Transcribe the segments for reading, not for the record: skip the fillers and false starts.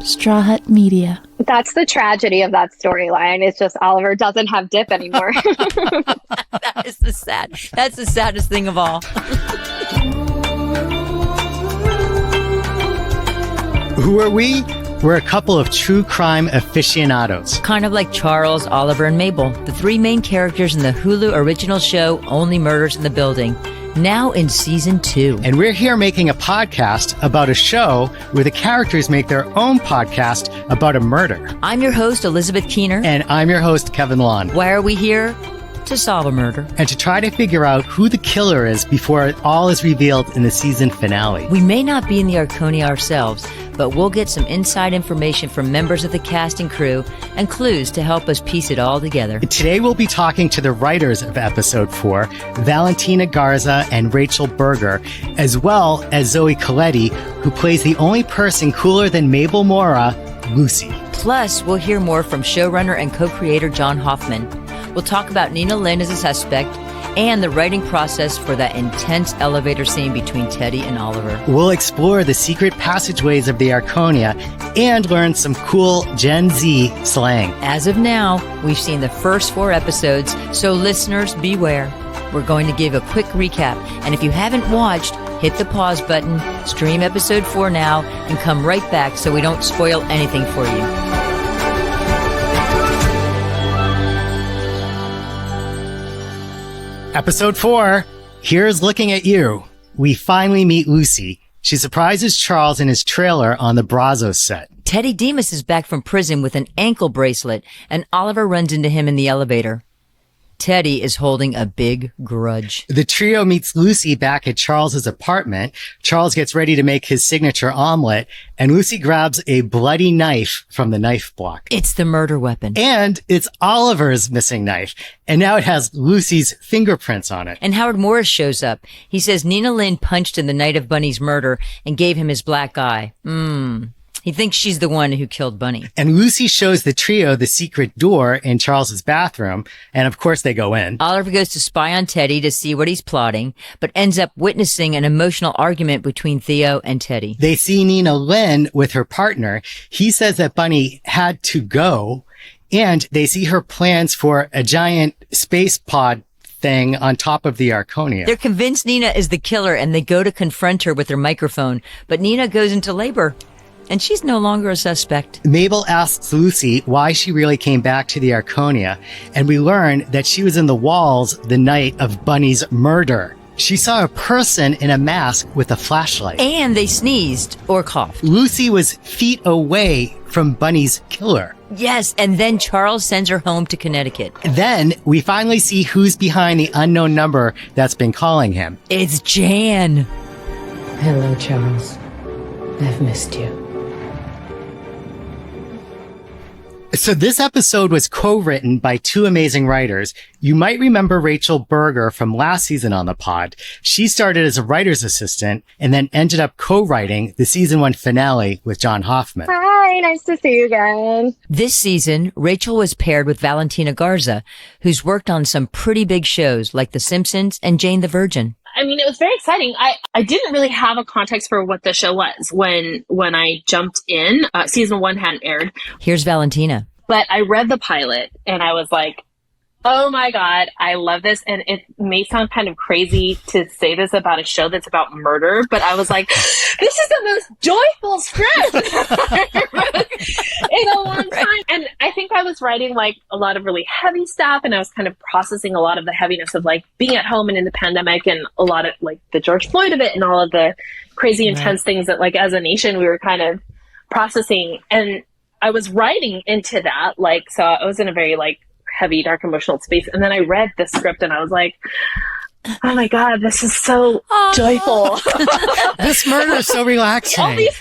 Straw Hut Media. That's the tragedy of that storyline. It's just Oliver doesn't have dip anymore. That's the saddest thing of all. Who are we? We're a couple of true crime aficionados. Kind of like Charles, Oliver, and Mabel, the three main characters in the Hulu original show Only Murders in the Building, now in season 2. And we're here making a podcast about a show where the characters make their own podcast about a murder. I'm your host, Elizabeth Keener. And I'm your host, Kevin Lawn. Why are we here? To solve a murder. And to try to figure out who the killer is before it all is revealed in the season finale. We may not be in the Arconia ourselves, but we'll get some inside information from members of the cast and crew and clues to help us piece it all together. Today we'll be talking to the writers of episode 4, Valentina Garza and Rachel Berger, as well as Zoe Coletti, who plays the only person cooler than Mabel Mora, Lucy. Plus, we'll hear more from showrunner and co-creator Jayne Houdyshell. We'll talk about Nina Lynn as a suspect and the writing process for that intense elevator scene between Teddy and Oliver. We'll explore the secret passageways of the Arconia and learn some cool Gen Z slang. As of now, we've seen the first 4 episodes, so listeners, beware. We're going to give a quick recap, and if you haven't watched, hit the pause button, stream episode 4 now, and come right back so we don't spoil anything for you. Episode 4, Here's Looking at You. We finally meet Lucy. She surprises Charles in his trailer on the Brazos set. Teddy Demas is back from prison with an ankle bracelet, and Oliver runs into him in the elevator. Teddy is holding a big grudge. The trio meets Lucy back at Charles's apartment. Charles gets ready to make his signature omelet, and Lucy grabs a bloody knife from the knife block. It's the murder weapon. And it's Oliver's missing knife. And now it has Lucy's fingerprints on it. And Howard Morris shows up. He says Nina Lynn punched him the night of Bunny's murder and gave him his black eye. He thinks she's the one who killed Bunny. And Lucy shows the trio the secret door in Charles's bathroom. And of course they go in. Oliver goes to spy on Teddy to see what he's plotting, but ends up witnessing an emotional argument between Theo and Teddy. They see Nina Lynn with her partner. He says that Bunny had to go. And they see her plans for a giant space pod thing on top of the Arconia. They're convinced Nina is the killer and they go to confront her with her microphone. But Nina goes into labor. And she's no longer a suspect. Mabel asks Lucy why she really came back to the Arconia, and we learn that she was in the walls the night of Bunny's murder. She saw a person in a mask with a flashlight. And they sneezed or coughed. Lucy was feet away from Bunny's killer. Yes, and then Charles sends her home to Connecticut. Then we finally see who's behind the unknown number that's been calling him. It's Jan. Hello, Charles. I've missed you. So this episode was co-written by 2 amazing writers. You might remember Rachel Berger from last season on the pod. She started as a writer's assistant and then ended up co-writing the season 1 finale with Jayne Houdyshell. Hi, nice to see you again. This season, Rachel was paired with Valentina Garza, who's worked on some pretty big shows like The Simpsons and Jane the Virgin. I mean, it was very exciting. I didn't really have a context for what the show was when I jumped in. Season 1 hadn't aired. Here's Valentina. But I read the pilot and I was like, oh my God, I love this. And it may sound kind of crazy to say this about a show that's about murder, but I was like, this is the most joyful script I've read in a long time. And I think I was writing like a lot of really heavy stuff, and I was kind of processing a lot of the heaviness of like being at home and in the pandemic, and a lot of like the George Floyd of it and all of the crazy intense things that like as a nation we were kind of processing. And I was writing into that, like, so I was in a very like heavy, dark, emotional space. And then I read the script and I was like, oh my God, this is so joyful. This murder is so relaxing. all these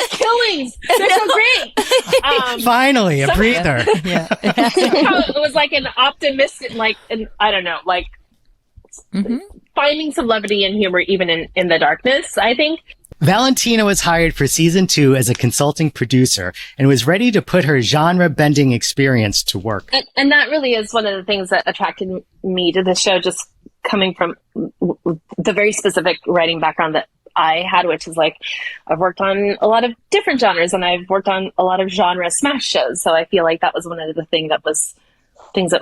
killings, they're so great. Finally, a breather. Yeah. It was like an optimistic, like, I don't know, like finding some levity and humor even in the darkness, I think. Valentina was hired for season 2 as a consulting producer and was ready to put her genre-bending experience to work. And that really is one of the things that attracted me to the show, just coming from the very specific writing background that I had, which is like, I've worked on a lot of different genres and I've worked on a lot of genre smash shows. So I feel like that was one of the things that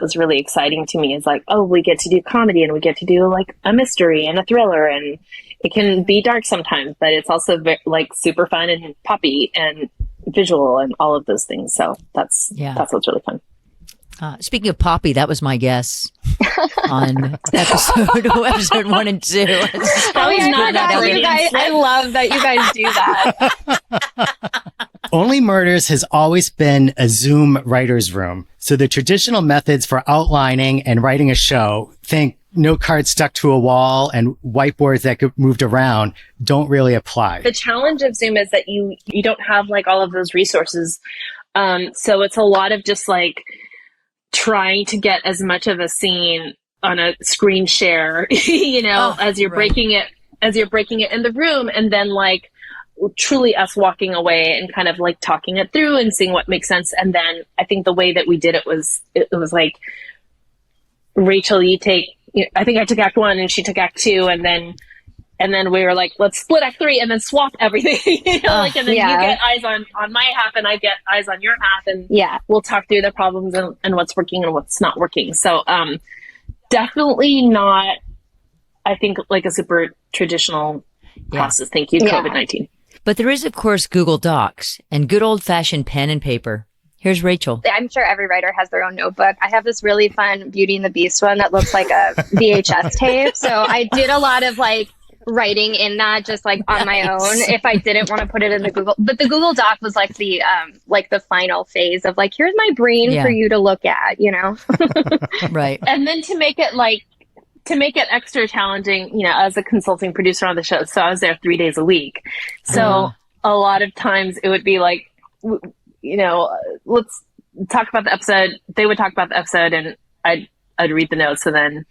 was really exciting to me, is like, oh, we get to do comedy and we get to do like a mystery and a thriller, and it can be dark sometimes, but it's also like super fun and poppy and visual and all of those things. So that's what's really fun. Speaking of Poppy, that was my guess on episode 1 and 2. I love that you guys do that. Only Murders has always been a Zoom writer's room. So the traditional methods for outlining and writing a show, think note cards stuck to a wall and whiteboards that get moved around, don't really apply. The challenge of Zoom is that you don't have like all of those resources. So it's a lot of just like trying to get as much of a scene on a screen share, as you're breaking it in the room, and then like truly us walking away and kind of like talking it through and seeing what makes sense. And then I think the way that we did it was like, Rachel, I think I took act 1 and she took act 2, and then we were like, let's split act 3 and then swap everything, and then you get eyes on my half and I get eyes on your half, and we'll talk through the problems and what's working and what's not working. So definitely not, I think, like a super traditional process. Thank you, COVID-19. But there is, of course, Google Docs and good old-fashioned pen and paper. Here's Rachel. I'm sure every writer has their own notebook. I have this really fun Beauty and the Beast one that looks like a VHS tape. So I did a lot of like writing in that just like on my own if I didn't want to put it in the Google. But the Google Doc was like the final phase of like, here's my brain for you to look at, Right. And then to make it extra challenging, as a consulting producer on the show. So I was there 3 days a week. So a lot of times it would be like, let's talk about the episode. They would talk about the episode and I'd read the notes, and then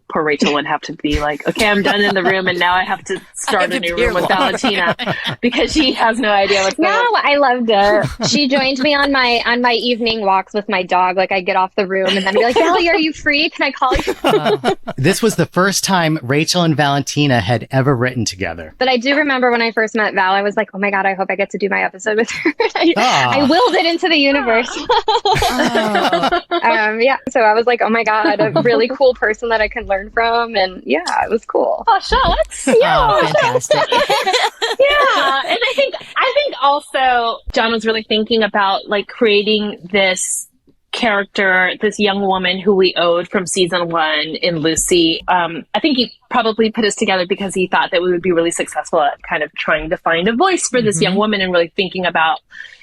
poor Rachel would have to be like, okay, I'm done in the room, and now I have to start a new room with Valentina because she has no idea what's going on. No, I loved it. She joined me on my evening walks with my dog. Like, I get off the room and then be like, Valerie, are you free? Can I call you? This was the first time Rachel and Valentina had ever written together. But I do remember when I first met Val, I was like, oh my God, I hope I get to do my episode with her. I willed it into the universe. So I was like, oh my God, a really cool person that I can learn from, and it was cool. Oh, shucks. Fantastic. And I think also John was really thinking about like creating this character, this young woman who we owed from season 1 in Lucy. I think he probably put us together because he thought that we would be really successful at kind of trying to find a voice for this young woman and really thinking about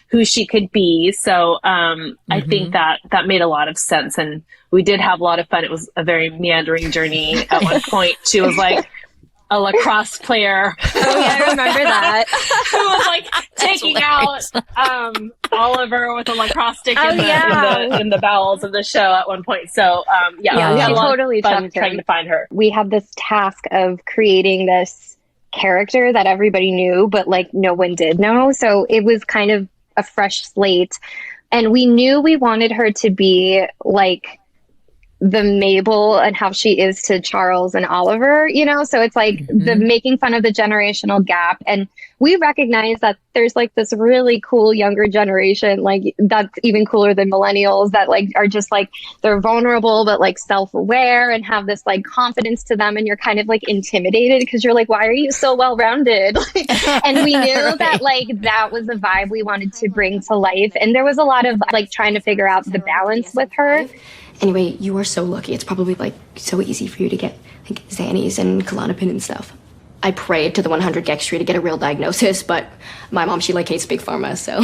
who she could be. So I think that made a lot of sense, and we did have a lot of fun. It was a very meandering journey. At one point, she was like a lacrosse player. Oh yeah, I remember that. Who was like taking out Oliver with a lacrosse stick in the bowels of the show at one point. So we had a lot of fun trying to find her. We had this task of creating this character that everybody knew, but like no one did know. So it was kind of a fresh slate, and we knew we wanted her to be like the Mabel and how she is to Charles and Oliver, so it's like the making fun of the generational gap. And we recognize that there's like this really cool younger generation, like that's even cooler than millennials, that like are just like, they're vulnerable, but like self-aware and have this like confidence to them. And you're kind of like intimidated because you're like, why are you so well-rounded? And we knew that like that was the vibe we wanted to bring to life. And there was a lot of like trying to figure out the balance with her. Anyway, you are so lucky. It's probably like so easy for you to get like Xannies and Klonopin and stuff. I prayed to the 100 Gex Tree to get a real diagnosis, but my mom, she like hates big pharma, so.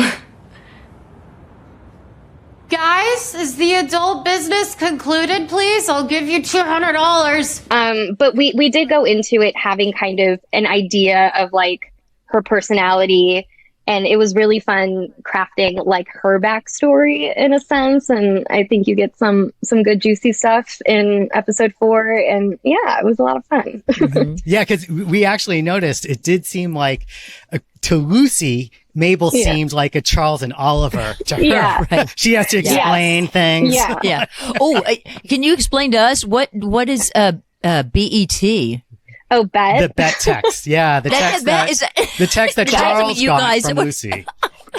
Guys, is the adult business concluded, please? I'll give you $200. But we did go into it having kind of an idea of like her personality. And it was really fun crafting like her backstory in a sense. And I think you get some good juicy stuff in episode 4. And it was a lot of fun. Yeah, because we actually noticed it did seem like to Lucy, Mabel seemed like a Charles and Oliver to her. Yeah. Right? She has to explain things. Yeah. Oh, can you explain to us what is BET? Oh, Bet. The Bet text. Yeah, the text the text that Charles got from Lucy.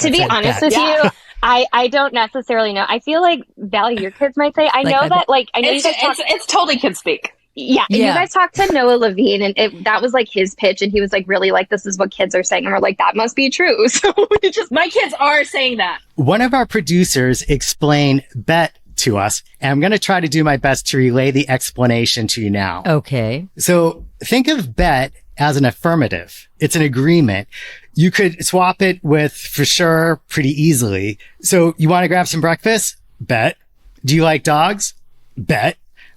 To be honest with you, I don't necessarily know. I feel like, Valley, your kids might say, I know that, like, I know you guys it's totally kid speak. Yeah, and you guys talked to Noah Levine, and that was like his pitch, and he was like, really, like, this is what kids are saying, and we're like, that must be true. So my kids are saying that. One of our producers explained Bet to us, and I'm going to try to do my best to relay the explanation to you now. Okay. So think of Bet as an affirmative. It's an agreement. You could swap it with for sure pretty easily. So you want to grab some breakfast? Bet. Do you like dogs? Bet.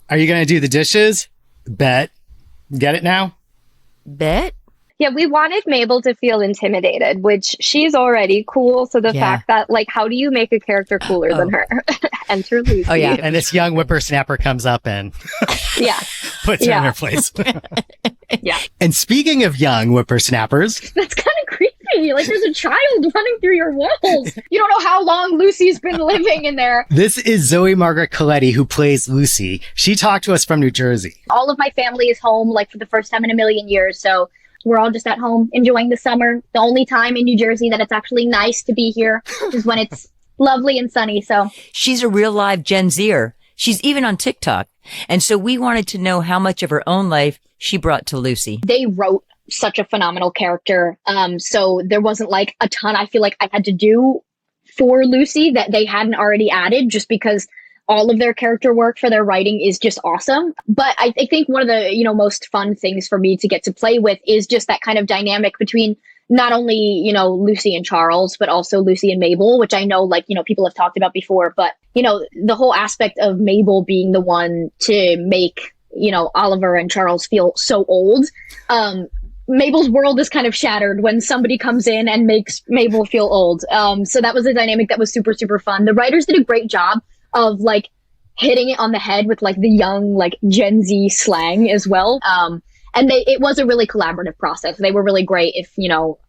Are you going to do the dishes? Bet. Get it now? Bet? Yeah, we wanted Mabel to feel intimidated, which she's already cool. So the fact that, like, how do you make a character cooler than her? Enter Lucy. Oh, yeah. And this young whippersnapper comes up and puts her in her place. Yeah. And speaking of young whippersnappers. That's kind of creepy. Like, there's a child running through your walls. You don't know how long Lucy's been living in there. This is Zoe Margaret Coletti, who plays Lucy. She talked to us from New Jersey. All of my family is home, like, for the first time in a million years. So we're all just at home enjoying the summer. The only time in New Jersey that it's actually nice to be here is when it's lovely and sunny. So she's a real live Gen Zer. She's even on TikTok. And so we wanted to know how much of her own life she brought to Lucy. they wrote such a phenomenal character. So there wasn't like a ton I feel like I had to do for Lucy that they hadn't already added, just because all of their character work for their writing is just awesome. But I think one of the, most fun things for me to get to play with is just that kind of dynamic between not only, Lucy and Charles, but also Lucy and Mabel, which I know, like, people have talked about before. But, the whole aspect of Mabel being the one to make, Oliver and Charles feel so old. Mabel's world is kind of shattered when somebody comes in and makes Mabel feel old. So that was a dynamic that was super, super fun. The writers did a great job of, like, hitting it on the head with, like, the young, like, Gen Z slang as well. And it was a really collaborative process. They were really great if,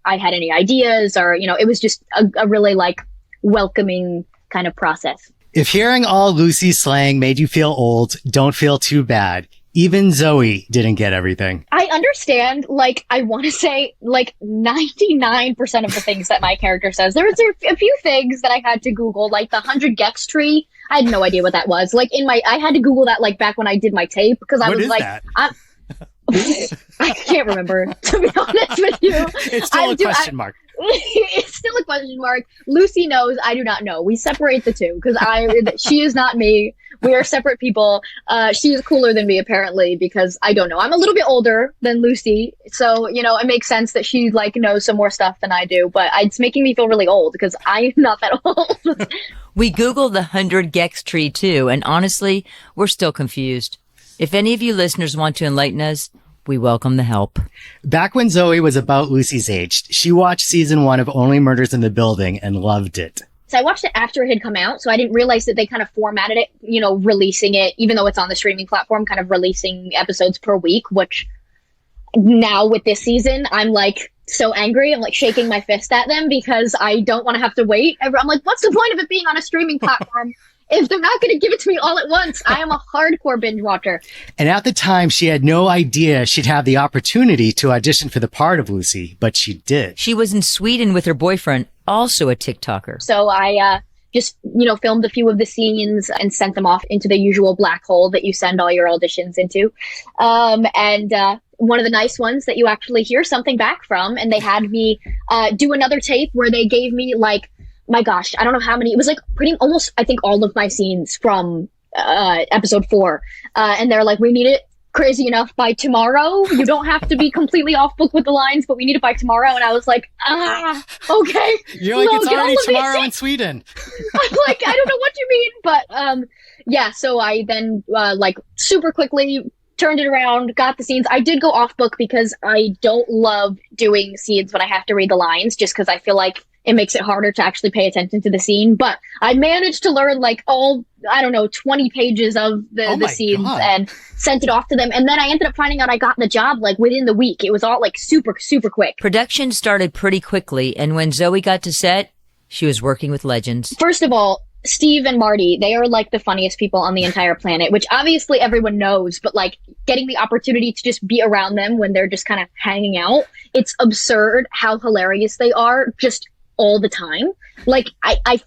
I had any ideas or, it was just a really, like, welcoming kind of process. If hearing all Lucy's slang made you feel old, don't feel too bad. Even Zoe didn't get everything. I understand, like, I want to say, like, 99% of the things that my character says. There was a few things that I had to Google, like the 100 gex tree. I had no idea what that was. Like, I had to Google that, like, back when I did my tape, because I was like, I can't remember, to be honest with you. It's still a question mark. It's still a question mark. Lucy knows, I do not know. We separate the two, because she is not me. We are separate people. She is cooler than me, apparently, because I don't know. I'm a little bit older than Lucy, so, it makes sense that she, like, knows some more stuff than I do, but it's making me feel really old, because I'm not that old. We Googled the 100 gex tree, too, and honestly, we're still confused. If any of you listeners want to enlighten us, we welcome the help. Back when Zoe was about Lucy's age, she watched season 1 of Only Murders in the Building and loved it. So I watched it after it had come out, so I didn't realize that they kind of formatted it, releasing it, even though it's on the streaming platform, kind of releasing episodes per week, which now with this season, I'm like so angry. I'm like shaking my fist at them because I don't want to have to wait. I'm like, what's the point of it being on a streaming platform if they're not going to give it to me all at once? I am a hardcore binge watcher. And at the time, she had no idea she'd have the opportunity to audition for the part of Lucy, but she did. She was in Sweden with her boyfriend, also a TikToker. So I just, filmed a few of the scenes and sent them off into the usual black hole that you send all your auditions into. And one of the nice ones that you actually hear something back from, and they had me do another tape where they gave me, like, my gosh, I don't know how many. It was like almost, I think, all of my scenes from episode 4. And they're like, we need it crazy enough by tomorrow. You don't have to be completely off book with the lines, but we need it by tomorrow. And I was like, okay. You're like, it's already tomorrow in Sweden. I'm like, I don't know what you mean. But yeah, so I then like super quickly turned it around, got the scenes. I did go off book because I don't love doing scenes when I have to read the lines, just because I feel like it makes it harder to actually pay attention to the scene. But I managed to learn like 20 pages of the scenes and sent it off to them. And then I ended up finding out I got the job like within the week. It was all like super, super quick. Production started pretty quickly. And when Zoe got to set, she was working with legends. First of all, Steve and Marty, they are like the funniest people on the entire planet, which obviously everyone knows, but like getting the opportunity to just be around them when they're just kind of hanging out, it's absurd how hilarious they are just all the time. Like I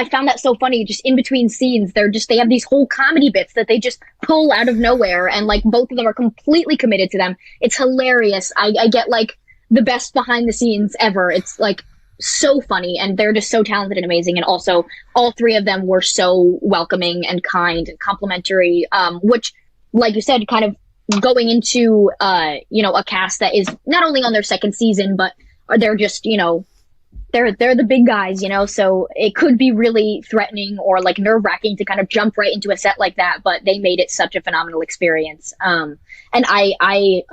found that so funny. Just in between scenes, they have these whole comedy bits that they just pull out of nowhere, and like both of them are completely committed to them. It's hilarious. I get like the best behind the scenes ever. It's like so funny, and they're just so talented and amazing. And also all three of them were so welcoming and kind and complimentary, which, like you said, kind of going into a cast that is not only on their second season, but they're just, they're the big guys, so it could be really threatening or like nerve-wracking to kind of jump right into a set like that, but they made it such a phenomenal experience. And I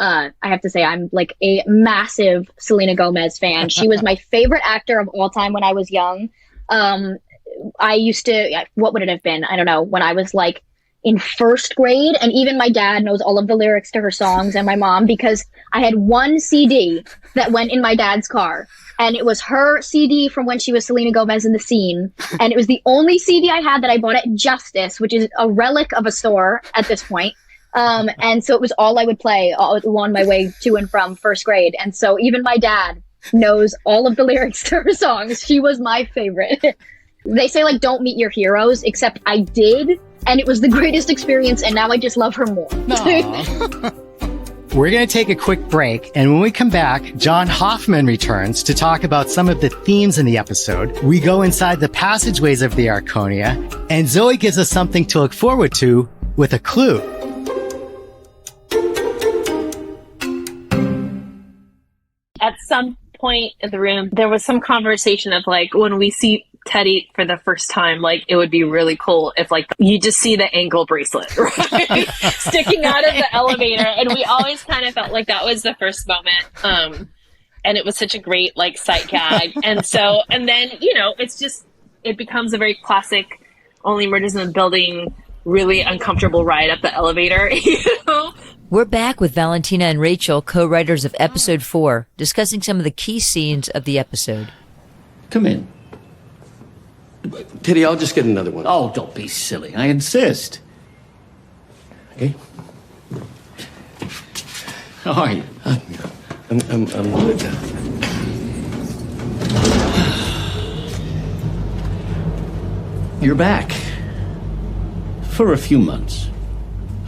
have to say, I'm like a massive Selena Gomez fan. She was my favorite actor of all time when I was young. I used to, what would it have been? I don't know, when I was like in first grade, and even my dad knows all of the lyrics to her songs, and my mom, because I had one CD that went in my dad's car, and it was her CD from when she was Selena Gomez in The Scene, and it was the only CD I had that I bought at Justice, which is a relic of a store at this point. And so it was all I would play on my way to and from first grade. And so even my dad knows all of the lyrics to her songs. She was my favorite. They say, like, don't meet your heroes, except I did, and it was the greatest experience, and now I just love her more. We're going to take a quick break, and when we come back, John Hoffman returns to talk about some of the themes in the episode. We go inside the passageways of the Arconia, and Zoe gives us something to look forward to with a clue. At some point in the room, there was some conversation of like, when we see Teddy for the first time, like, it would be really cool if like you just see the ankle bracelet, right? Sticking out of the elevator. And we always kind of felt like that was the first moment. And it was such a great like sight gag. And then, it becomes a very classic Only Murders in the Building, really uncomfortable ride up the elevator, We're back with Valentina and Rachel, co-writers of episode 4, discussing some of the key scenes of the episode. Come in. Teddy, I'll just get another one. Oh, don't be silly. I insist. Okay. How are you? I'm good. You're back. For a few months.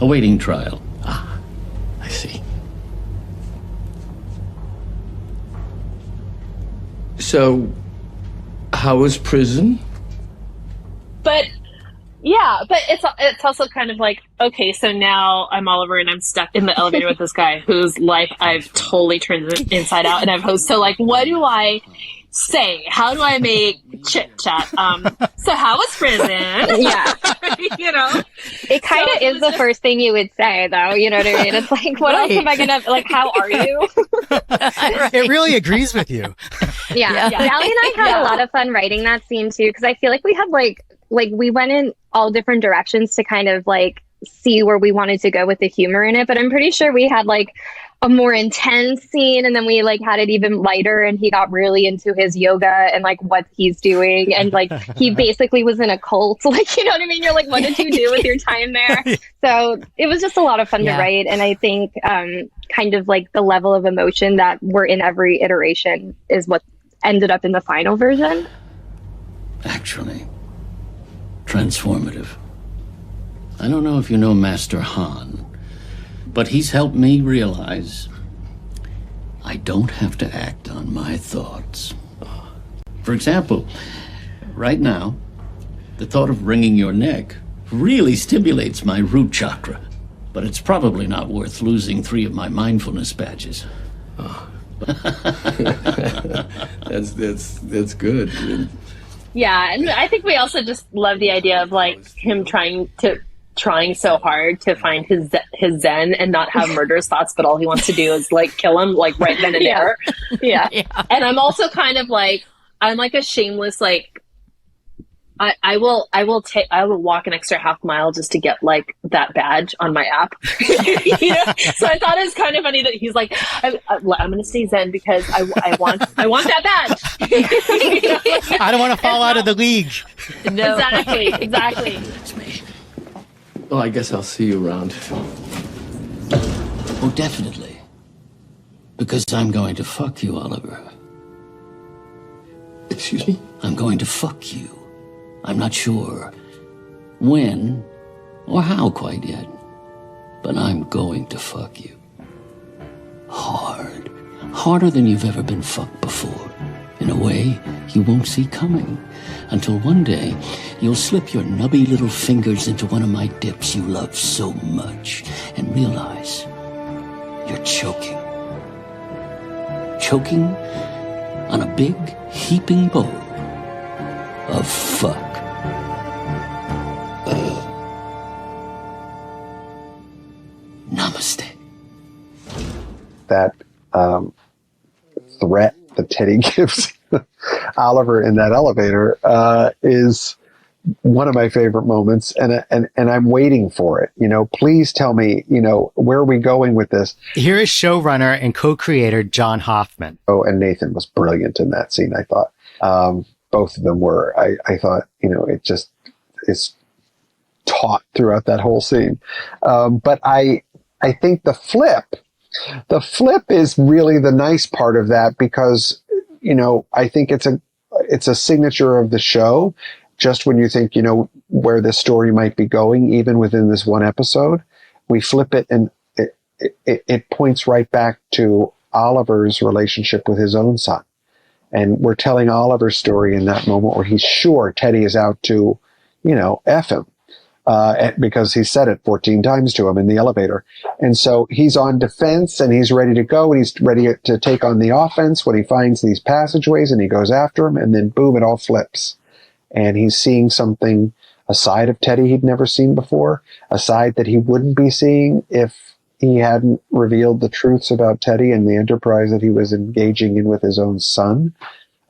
Awaiting trial. I see. So, how was prison? But it's also kind of like, okay, so now I'm Oliver and I'm stuck in the elevator with this guy whose life I've totally turned inside out, and I'm host. So like, what do I say? How do I make chit chat? So how was prison? Yeah. It kind of is the first thing you would say, though. You know what I mean? It's like, what else am I gonna, like, how are you? It really agrees with you. Yeah. Sally and I had a lot of fun writing that scene too, because I feel like we had like we went in all different directions to kind of like see where we wanted to go with the humor in it. But I'm pretty sure we had like a more intense scene, and then we like had it even lighter, and he got really into his yoga and like what he's doing, and like he basically was in a cult, like, you know what I mean? You're like, what did you do with your time there? So it was just a lot of fun to write, and I think kind of like the level of emotion that were in every iteration is what ended up in the final version. Actually, transformative. I don't know if you know Master Han, but he's helped me realize I don't have to act on my thoughts. For example, right now, the thought of wringing your neck really stimulates my root chakra, but it's probably not worth losing 3 of my mindfulness badges. That's good. Yeah, and I think we also just love the idea of like him trying so hard to find his zen and not have murderous thoughts, but all he wants to do is like kill him, like right then and there. Yeah. And I'm also kind of like, I'm like a shameless like I will walk an extra half mile just to get like that badge on my app. You know? So I thought it was kind of funny that he's like, I'm going to stay zen because I want that badge. You know? I don't want to fall out of the league. No. Exactly. It's me. Well, I guess I'll see you around. Oh, definitely. Because I'm going to fuck you, Oliver. Excuse me? I'm going to fuck you. I'm not sure when or how quite yet, but I'm going to fuck you. Hard. Harder than you've ever been fucked before. In a way you won't see coming. Until one day, you'll slip your nubby little fingers into one of my dips you love so much and realize you're choking. Choking on a big, heaping bowl of fuck. Namaste. That threat that Teddy gives Oliver in that elevator is one of my favorite moments, and I'm waiting for it. You know, please tell me, you know, where are we going with this? Here is showrunner and co-creator Jayne Houdyshell. Oh, and Nathan was brilliant in that scene, I thought. Both of them were. I thought, you know, it just is taught throughout that whole scene. But I think the flip is really the nice part of that, because, you know, I think it's a signature of the show. Just when you think, you know, where this story might be going, even within this one episode, we flip it and it points right back to Oliver's relationship with his own son. And we're telling Oliver's story in that moment where he's sure Teddy is out to, you know, F him. Because he said it 14 times to him in the elevator. And so he's on defense and he's ready to go and he's ready to take on the offense when he finds these passageways and he goes after him, and then boom, it all flips. And he's seeing something, a side of Teddy he'd never seen before, a side that he wouldn't be seeing if he hadn't revealed the truths about Teddy and the enterprise that he was engaging in with his own son.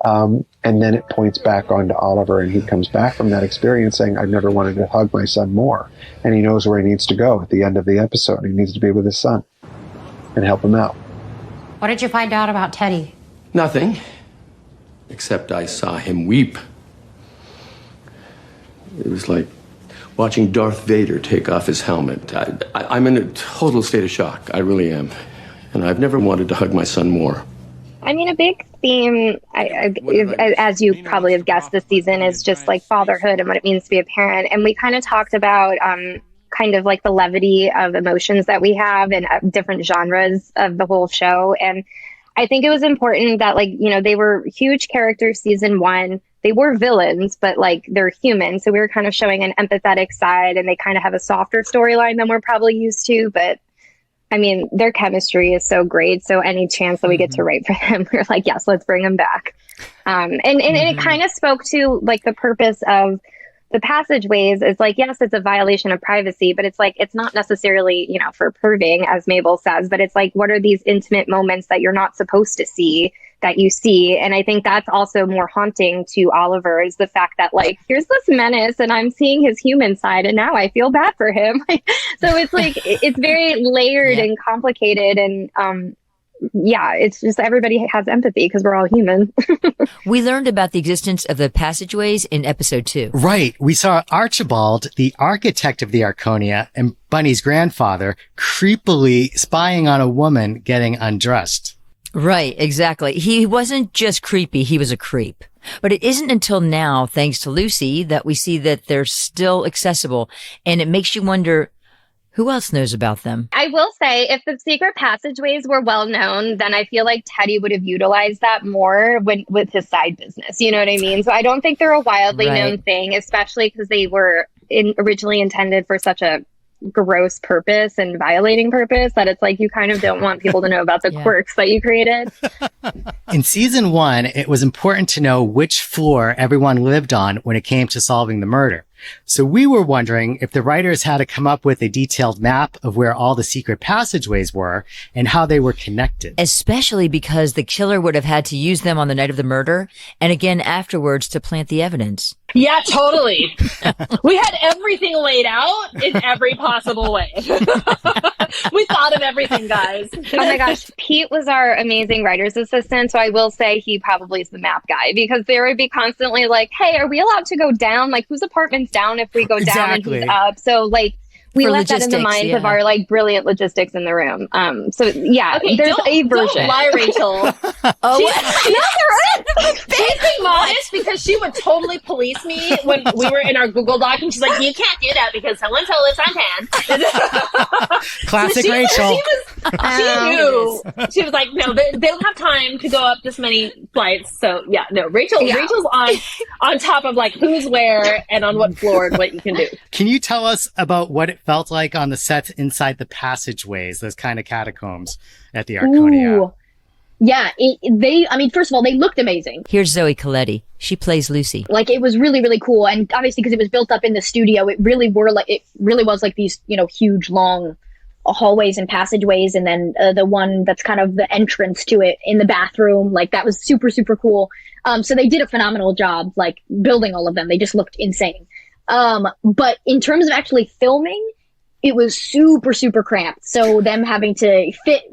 And then it points back onto Oliver, and he comes back from that experience saying, I've never wanted to hug my son more. And he knows where he needs to go at the end of the episode. He needs to be with his son and help him out. What did you find out about Teddy? Nothing. Except I saw him weep. It was like watching Darth Vader take off his helmet. I'm in a total state of shock. I really am. And I've never wanted to hug my son more. I mean, a big theme, as you probably have guessed this season, is just like fatherhood and what it means to be a parent. And we kind of talked about kind of like the levity of emotions that we have and different genres of the whole show. And I think it was important that, like, you know, they were huge characters season one. They were villains, but like they're human. So we were kind of showing an empathetic side, and they kind of have a softer storyline than we're probably used to. But I mean, their chemistry is so great. So any chance that we get to write for them, we're like, yes, let's bring them back. And it kind of spoke to like the purpose of the passageways. Is like, yes, it's a violation of privacy, but it's like, it's not necessarily, you know, for perving, as Mabel says, but it's like, what are these intimate moments that you're not supposed to see that you see? And I think that's also more haunting to Oliver, is the fact that, like, here's this menace and I'm seeing his human side and now I feel bad for him. So it's like, it's very layered and complicated. And yeah, it's just everybody has empathy because we're all human. We learned about the existence of the passageways in episode 2. Right. We saw Archibald, the architect of the Arconia, and Bunny's grandfather, creepily spying on a woman getting undressed. Right, exactly. He wasn't just creepy, he was a creep. But it isn't until now, thanks to Lucy, that we see that they're still accessible. And it makes you wonder, who else knows about them? I will say, if the secret passageways were well known, then I feel like Teddy would have utilized that more with his side business. You know what I mean? So I don't think they're a wildly known thing, especially because they were originally intended for such a gross purpose and violating purpose that it's like you kind of don't want people to know about the quirks that you created. In season 1, it was important to know which floor everyone lived on when it came to solving the murder. So we were wondering if the writers had to come up with a detailed map of where all the secret passageways were and how they were connected. Especially because the killer would have had to use them on the night of the murder and again afterwards to plant the evidence. Yeah, totally. We had everything laid out in every possible way. We thought of everything, guys. Oh my gosh, Pete was our amazing writer's assistant, so I will say he probably is the map guy, because there would be constantly like, hey, are we allowed to go down? Like, whose apartment's down if we go down and who's up? So, like, we For left that in the logistics, minds yeah. of our, like, brilliant logistics in the room. So, yeah, Okay, there's a version. Don't lie, Rachel. She's being modest because she would totally police me when we were in our Google Doc, and she's like, you can't do that because so-and-so lives on 10. Classic So Rachel. She knew. She was like, no, they don't have time to go up this many flights. So, yeah, no, Rachel's on top of, like, who's where and on what floor and what you can do. Can you tell us about what it felt like on the sets inside the passageways, those kind of catacombs at the Arconia? Ooh. Yeah, first of all, they looked amazing. Here's Zoe Coletti. She plays Lucy. Like, it was really, really cool. And obviously, because it was built up in the studio, it really was like these, huge, long hallways and passageways. And then the one that's kind of the entrance to it in the bathroom, like, that was super, super cool. So they did a phenomenal job, like, building all of them. They just looked insane. But in terms of actually filming, it was super, super cramped. So them having to fit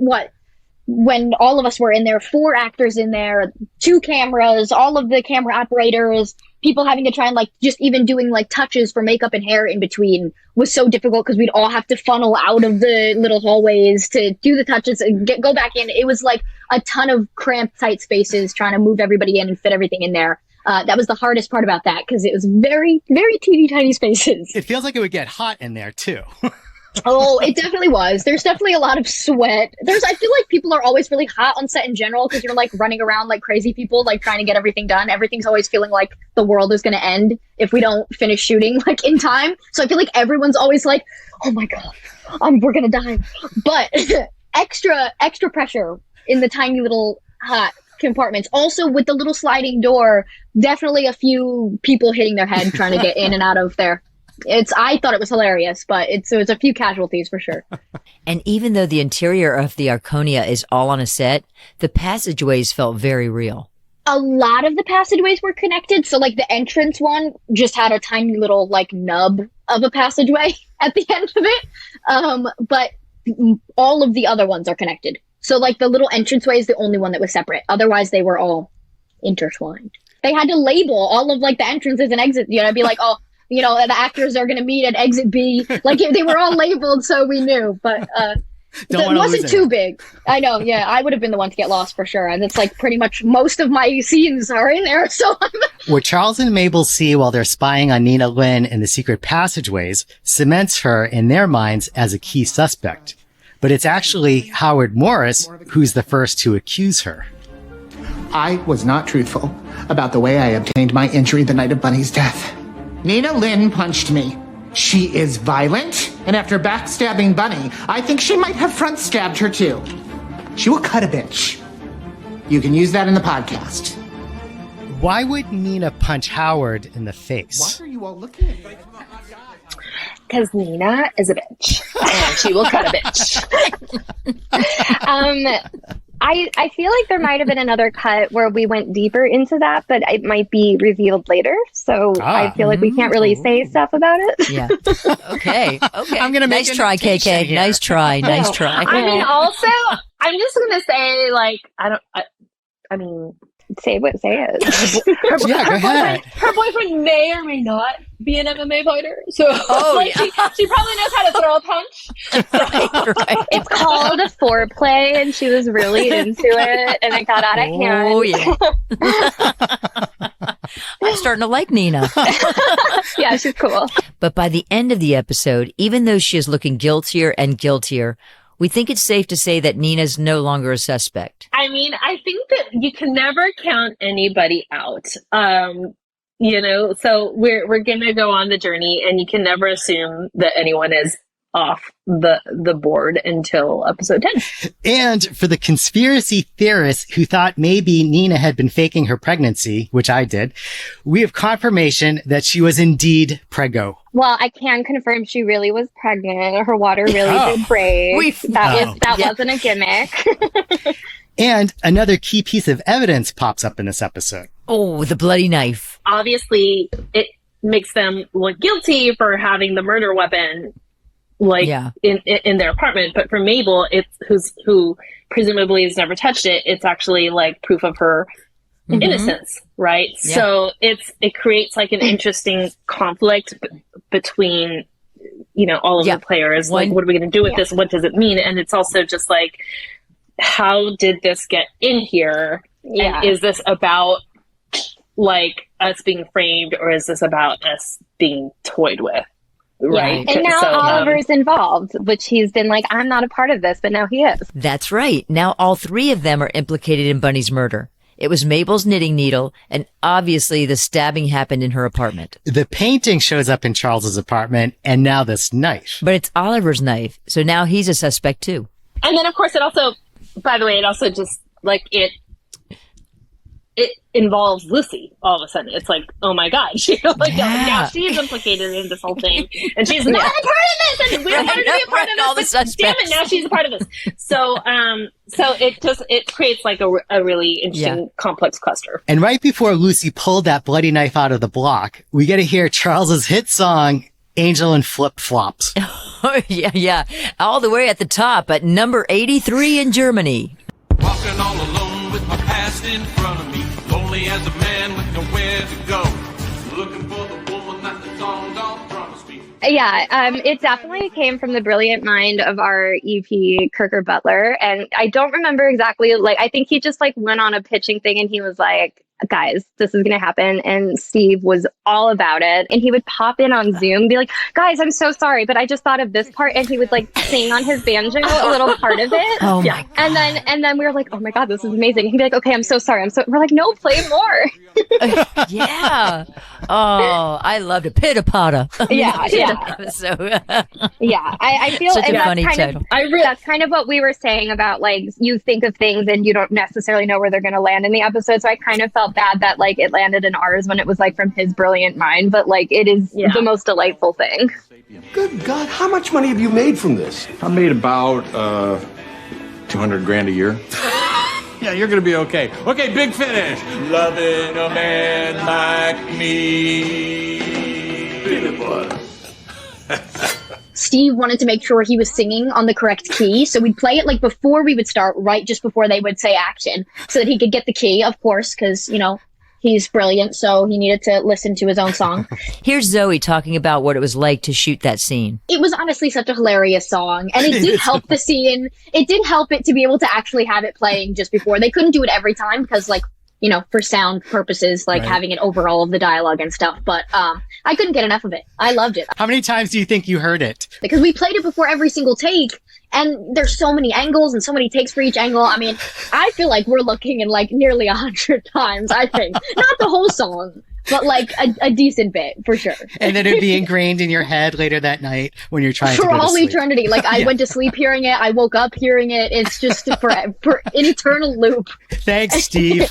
when all of us were in there, 4 actors in there, 2 cameras, all of the camera operators, people having to try and, like, just even doing, like, touches for makeup and hair in between was so difficult because we'd all have to funnel out of the little hallways to do the touches and go back in. It was like a ton of cramped, tight spaces trying to move everybody in and fit everything in there. That was the hardest part about that, because it was very, very teeny tiny spaces. It feels like it would get hot in there too. Oh, it definitely was. There's definitely a lot of sweat. I feel like people are always really hot on set in general, because you're, like, running around like crazy people, like, trying to get everything done. Everything's always feeling like the world is going to end if we don't finish shooting, like, in time. So I feel like everyone's always like, oh my God, we're going to die. But extra pressure in the tiny little hot compartments. Also, with the little sliding door, definitely a few people hitting their head trying to get in and out of there. I thought it was hilarious, but it's a few casualties for sure. And even though the interior of the Arconia is all on a set, the passageways felt very real. A lot of the passageways were connected. So, like, the entrance one just had a tiny little, like, nub of a passageway at the end of it. But all of the other ones are connected. So, like, the little entranceway is the only one that was separate. Otherwise, they were all intertwined. They had to label all of, like, the entrances and exits. Be like, oh, the actors are going to meet at exit B. Like, they were all labeled, so we knew. But it wasn't too big. I know, yeah. I would have been the one to get lost for sure. And it's, like, pretty much most of my scenes are in there. So What Charles and Mabel see while they're spying on Nina Lynn in the secret passageways cements her in their minds as a key suspect. But it's actually Howard Morris who's the first to accuse her. I was not truthful about the way I obtained my injury the night of Bunny's death. Nina Lynn punched me. She is violent, and after backstabbing Bunny, I think she might have front stabbed her too. She will cut a bitch. You can use that in the podcast. Why would Nina punch Howard in the face? What are you all looking at? Because Nina is a bitch, and she will cut a bitch. I feel like there might have been another cut where we went deeper into that, but it might be revealed later. So I feel like we can't really say stuff about it. Yeah. Okay. I'm gonna make nice try, KK. here. Nice try. Nice try. I mean, also, I'm just gonna say, like, Say it. Yeah, go ahead. Her boyfriend may or may not be an MMA fighter, so yeah. she probably knows how to throw a punch. Right. It's called a foreplay, and she was really into it, and it got out of hand. Oh, yeah. I'm starting to like Nina. Yeah, she's cool. But by the end of the episode, even though she is looking guiltier and guiltier, we think it's safe to say that Nina's no longer a suspect. I mean, I think that you can never count anybody out. So we're gonna go on the journey, and you can never assume that anyone is off the board until episode 10. And for the conspiracy theorists who thought maybe Nina had been faking her pregnancy, which I did, we have confirmation that she was indeed preggo. Well, I can confirm she really was pregnant. Her water really did break. That wasn't a gimmick. And another key piece of evidence pops up in this episode. Oh, the bloody knife. Obviously, it makes them look guilty for having the murder weapon, like in their apartment. But for Mabel, who presumably has never touched it, it's actually like proof of her innocence, right? Yeah. So it creates like an interesting conflict between, all of the players. Like, what are we going to do with this? What does it mean? And it's also just like, how did this get in here? Yeah. And is this about like us being framed, or is this about us being toyed with? Right. And now Oliver's involved, which he's been like, I'm not a part of this, but now he is. That's right. Now all three of them are implicated in Bunny's murder. It was Mabel's knitting needle, and obviously the stabbing happened in her apartment. The painting shows up in Charles's apartment, and now this knife. But it's Oliver's knife, so now he's a suspect too. And then, of course, it also just, like, it involves Lucy all of a sudden. It's like, oh my God, now she's implicated in this whole thing, and she's not a part of this, and we don't want her to be a part of this, all the suspects. Damn it, now she's a part of this. So it creates like a really interesting complex cluster. And right before Lucy pulled that bloody knife out of the block, we get to hear Charles's hit song, Angel in Flip Flops. Oh, yeah. All the way at the top at number 83 in Germany. Walking all alone with my past in front of me. Lonely as a man with nowhere to go. Looking for the woman that the songs all promised me. Yeah, it definitely came from the brilliant mind of our EP, Kirker Butler. And I don't remember exactly, like, I think he just like went on a pitching thing and he was like, guys, this is going to happen. And Steve was all about it. And he would pop in on Zoom and be like, guys, I'm so sorry, but I just thought of this part. And he would like sing on his banjo a little part of it. Oh my God. And then we were like, oh my God, this is amazing. He'd be like, okay, I'm so sorry. We're like, no, play more. Yeah. Oh, I loved it. Pitter Potter. Yeah. So I feel such a funny title. That's kind of what we were saying about like, you think of things and you don't necessarily know where they're going to land in the episode. So I kind of felt bad that like it landed in ours when it was like from his brilliant mind, but like it is the most delightful thing. Good God, how much money have you made from this? I made about $200,000 a year. Yeah, you're gonna be okay. Okay, big finish. Loving a man like me. Peanut butter. Steve wanted to make sure he was singing on the correct key, so we'd play it like before we would start, right just before they would say action, so that he could get the key, of course, because, he's brilliant, so he needed to listen to his own song. Here's Zoe talking about what it was like to shoot that scene. It was honestly such a hilarious song, and it did help the scene. It did help it to be able to actually have it playing just before. They couldn't do it every time because, for sound purposes, having it over all of the dialogue and stuff. But I couldn't get enough of it. I loved it. How many times do you think you heard it? Because we played it before every single take, and there's so many angles and so many takes for each angle. I mean, I feel like we're looking in nearly 100 times, I think. Not the whole song, but a decent bit, for sure. And then it'd be ingrained in your head later that night when you're trying to go to sleep. For all eternity. I went to sleep hearing it. I woke up hearing it. It's just for an eternal loop. Thanks, Steve.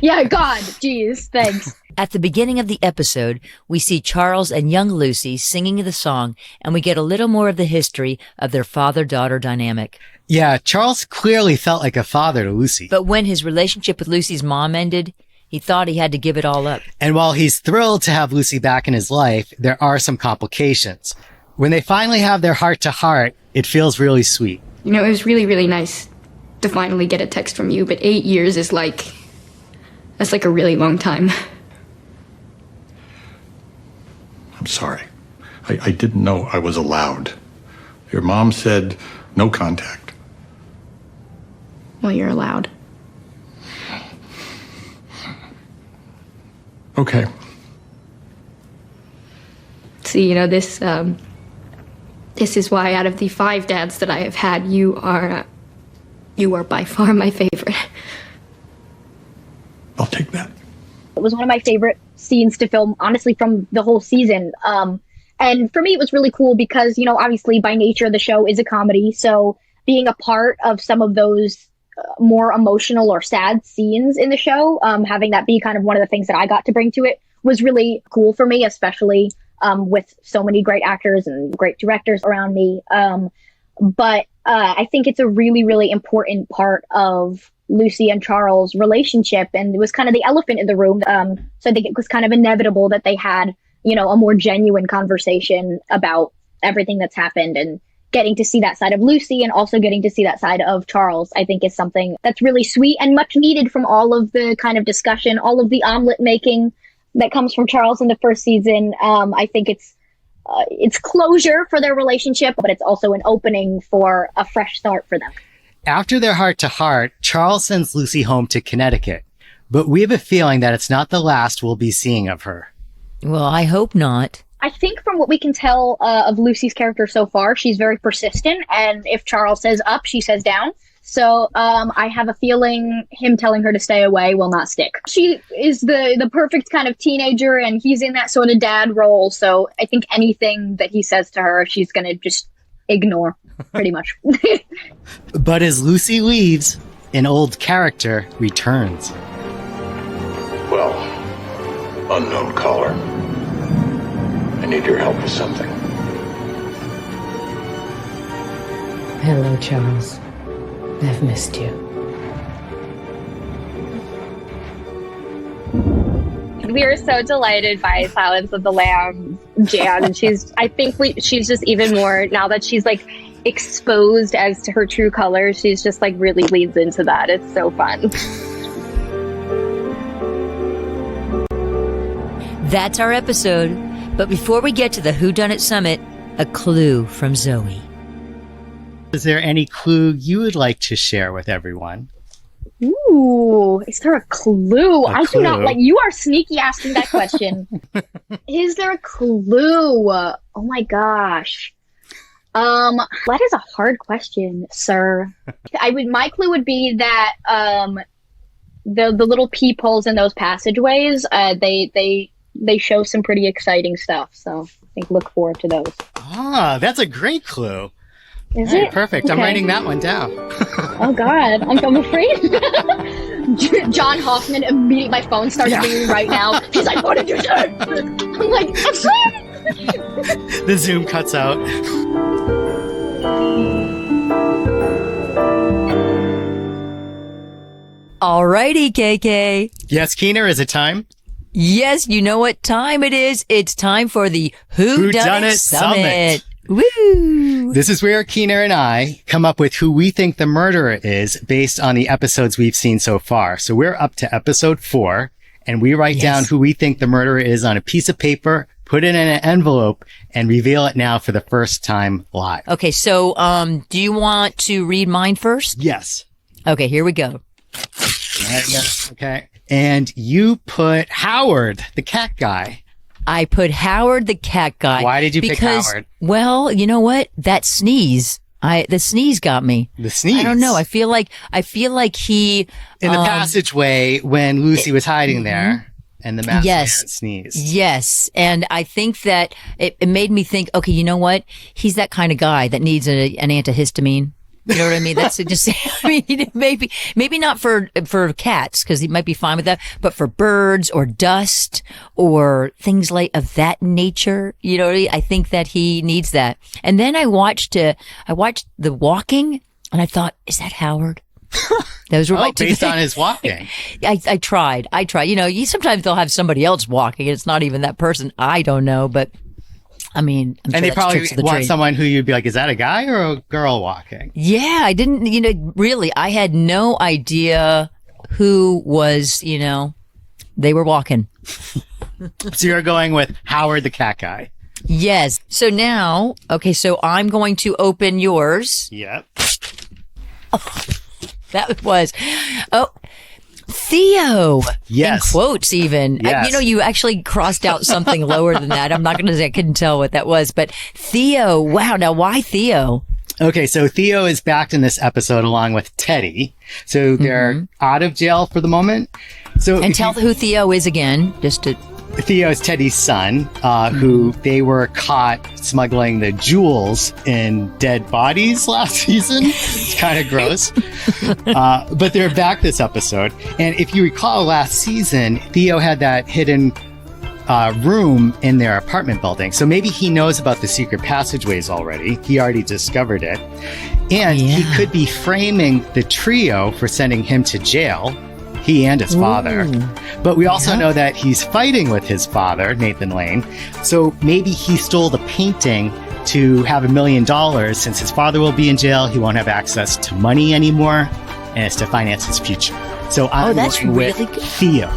Yeah, God, geez, thanks. At the beginning of the episode, we see Charles and young Lucy singing the song, and we get a little more of the history of their father-daughter dynamic. Yeah, Charles clearly felt like a father to Lucy. But when his relationship with Lucy's mom ended, he thought he had to give it all up. And while he's thrilled to have Lucy back in his life, there are some complications. When they finally have their heart-to-heart, it feels really sweet. It was really, really nice to finally get a text from you, but 8 years is that's a really long time. I'm sorry. I didn't know I was allowed. Your mom said no contact. Well, you're allowed. Okay. See, this is why out of the 5 dads that I have had, you are by far my favorite. I'll take that. It was one of my favorite scenes to film, honestly, from the whole season. And for me, it was really cool because, obviously by nature, the show is a comedy. So being a part of some of those more emotional or sad scenes in the show, having that be kind of one of the things that I got to bring to it was really cool for me, especially with so many great actors and great directors around me. But I think it's a really, really important part of Lucy and Charles' relationship, and it was kind of the elephant in the room. So I think it was kind of inevitable that they had, a more genuine conversation about everything that's happened, and getting to see that side of Lucy and also getting to see that side of Charles, I think is something that's really sweet and much needed from all of the kind of discussion, all of the omelet making that comes from Charles in the first season. I think it's closure for their relationship, but it's also an opening for a fresh start for them. After their heart-to-heart, Charles sends Lucy home to Connecticut, but we have a feeling that it's not the last we'll be seeing of her. Well, I hope not. I think from what we can tell of Lucy's character so far, she's very persistent, and if Charles says up, she says down. So I have a feeling him telling her to stay away will not stick. She is the perfect kind of teenager, and he's in that sort of dad role. So I think anything that he says to her, she's going to just ignore, pretty much. But as Lucy leaves, an old character returns. Well, unknown caller. I need your help with something. Hello, Charles. I've missed you. We are so delighted by Silence of the Lambs, Jan, and she's just even more, now that she's like exposed as to her true colors, she's just like really leads into that. It's so fun. That's our episode. But before we get to the Whodunit Summit, a clue from Zoe. Is there any clue you would like to share with everyone? Ooh, is there a clue? I do not like, you are sneaky asking that question. Is there a clue? Oh my gosh. That is a hard question, sir. My clue would be that the little peepholes in those passageways, they show some pretty exciting stuff. So I think look forward to those. Ah, that's a great clue. Is All right, it? perfect. Okay. I'm writing that one down. Oh God, I'm afraid. John Hoffman immediately, my phone starts ringing right now. He's like, "What did you say?" I'm like, "I'm sorry." The Zoom cuts out. Alrighty, KK. Yes, Keener, is it time? Yes, you know what time it is. It's time for the Whodunit Summit. Woo! This is where Keener and I come up with who we think the murderer is based on the episodes we've seen so far. So we're up to episode 4, and we write down who we think the murderer is on a piece of paper, put it in an envelope, and reveal it now for the first time live. Okay, so do you want to read mine first? Yes. Okay, here we go. Okay. And you put Howard, the cat guy. I put Howard, the cat guy. Why did you pick Howard? Well, you know what? That sneeze. The sneeze got me. The sneeze? I don't know. I feel like he... In the passageway when Lucy was hiding there and the masked man sneezed. Yes. And I think that it made me think, okay, you know what? He's that kind of guy that needs an antihistamine. You know what I mean? That's just, I mean, maybe not for cats, because he might be fine with that, but for birds or dust or things like of that nature, you know, I think that he needs that. And then I watched The Walking, and I thought, is that Howard? Those were based on his walking. I tried. You know, sometimes they'll have somebody else walking, and it's not even that person. I don't know, but I mean, I'm and sure they probably want trade. someone who you'd be like, is that a guy or a girl walking? Yeah, I didn't, really, I had no idea who was, they were walking. So you're going with Howard the cat guy. Yes. So now, okay, so I'm going to open yours. Yep. Oh, that was, Theo. Yes. In quotes, even. Yes. You actually crossed out something lower than that. I'm not going to say I couldn't tell what that was, but Theo. Wow. Now, why Theo? Okay, so Theo is back in this episode along with Teddy. So they're out of jail for the moment. And tell who Theo is again, just to... Theo is Teddy's son, who they were caught smuggling the jewels in dead bodies last season. It's kind of gross. But they're back this episode. And if you recall last season, Theo had that hidden room in their apartment building. So maybe he knows about the secret passageways already. He already discovered it. And he could be framing the trio for sending him to jail, he and his father. But we also know that he's fighting with his father, Nathan Lane. So maybe he stole the painting to have $1 million. Since his father will be in jail, he won't have access to money anymore, and it's to finance his future. So I'm going with Theo.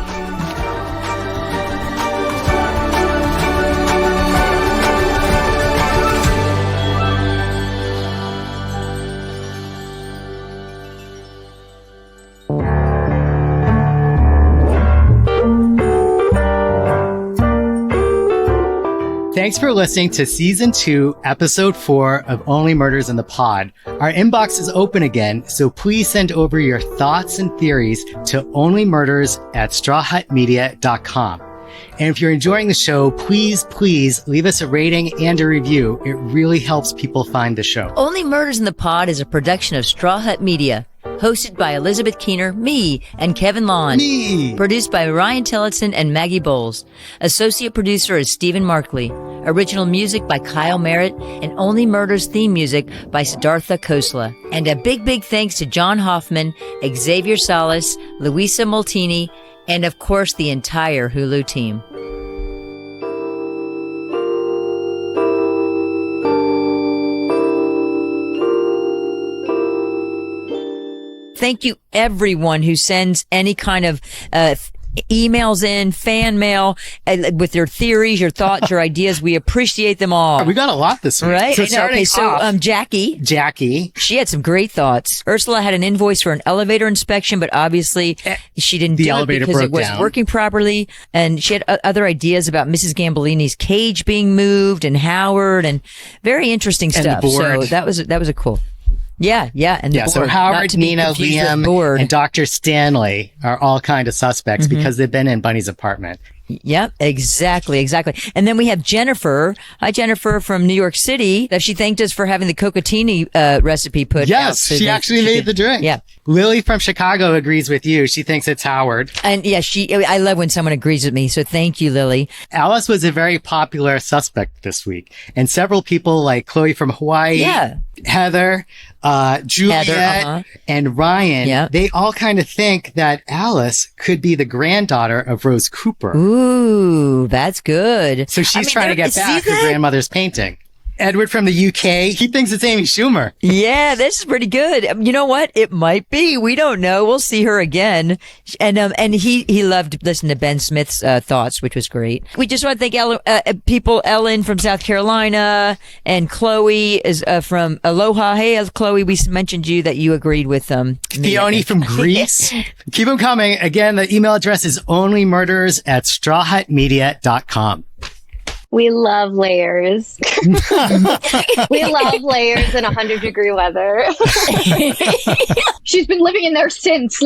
Thanks for listening to Season 2, Episode 4 of Only Murders in the Pod. Our inbox is open again, so please send over your thoughts and theories to onlymurders@strawhutmedia.com. And if you're enjoying the show, please leave us a rating and a review. It really helps people find the show. Only Murders in the Pod is a production of Straw Hut Media. Hosted by Elizabeth Keener, me, and Kevin Lawn. Me. Produced by Ryan Tillotson and Maggie Bowles. Associate producer is Stephen Markley. Original music by Kyle Merritt, and Only Murders theme music by Siddhartha Khosla. And a big thanks to John Hoffman, Xavier Salas, Luisa Moltini, and of course the entire Hulu team. Thank you, everyone who sends any kind of emails in, fan mail, with your theories, your thoughts, your ideas. We appreciate them all. We got a lot this week. Right? So Jackie, she had some great thoughts. Ursula had an invoice for an elevator inspection, but obviously she didn't do it because it wasn't working properly. And she had other ideas about Mrs. Gambolini's cage being moved and Howard and very interesting stuff. So that was a cool. Yeah. And so Howard, Nina, Liam, and Dr. Stanley are all kind of suspects because they've been in Bunny's apartment. Yep, exactly. And then we have Jennifer. Hi, Jennifer from New York City. She thanked us for having the cocatini recipe put out. Yes, she actually made the drink. Yeah. Lily from Chicago agrees with you. She thinks it's Howard. And yeah, I love when someone agrees with me. So thank you, Lily. Alice was a very popular suspect this week. And several people like Chloe from Hawaii, Heather, Juliet, and Ryan, they all kind of think that Alice could be the granddaughter of Rose Cooper. Ooh, that's good. So she's trying to get back her grandmother's painting. Edward from the UK, he thinks it's Amy Schumer. Yeah, this is pretty good. You know what? It might be. We don't know. We'll see her again. And he loved listening to Ben Smith's thoughts, which was great. We just want to thank Ellen from South Carolina, and Chloe is from Aloha. Hey, Chloe, we mentioned you that you agreed with Theoni from Greece. Keep them coming. Again, the email address is onlymurders@strawhutmedia.com. We love layers. We love layers in 100-degree weather. She's been living in there since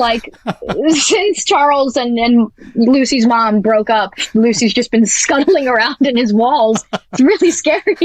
Charles and Lucy's mom broke up. Lucy's just been scuttling around in his walls. It's really scary.